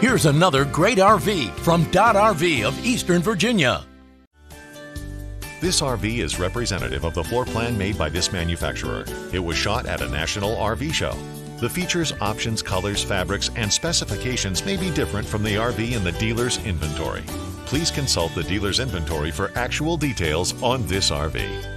Here's another great RV from Dodd RV of Eastern Virginia. This RV is representative of the floor plan made by this manufacturer. It was shot at a national RV show. The features, options, colors, fabrics, and specifications may be different from the RV in the dealer's inventory. Please consult the dealer's inventory for actual details on this RV.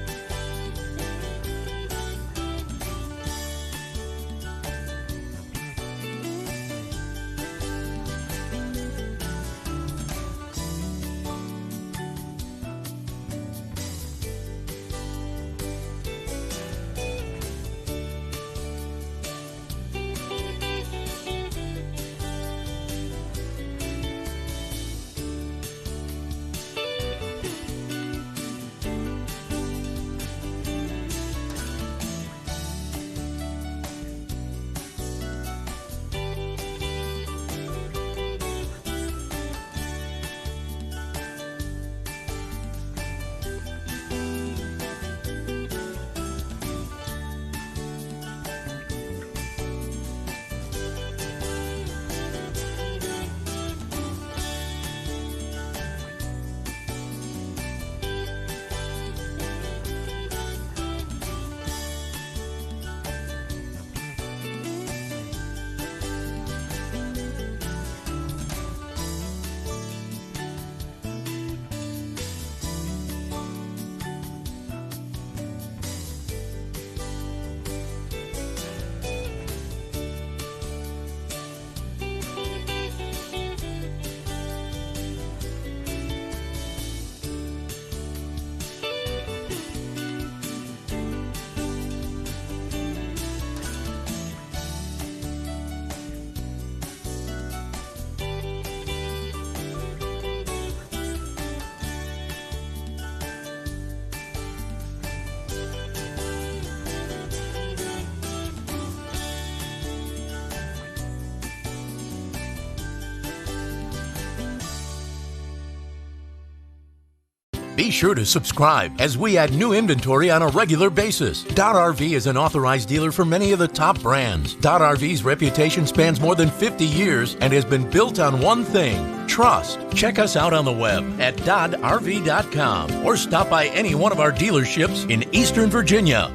Be sure to subscribe as we add new inventory on a regular basis. Dodd RV is an authorized dealer for many of the top brands. Dodd RV's reputation spans more than 50 years and has been built on one thing: trust. Check us out on the web at doddrv.com or stop by any one of our dealerships in Eastern Virginia.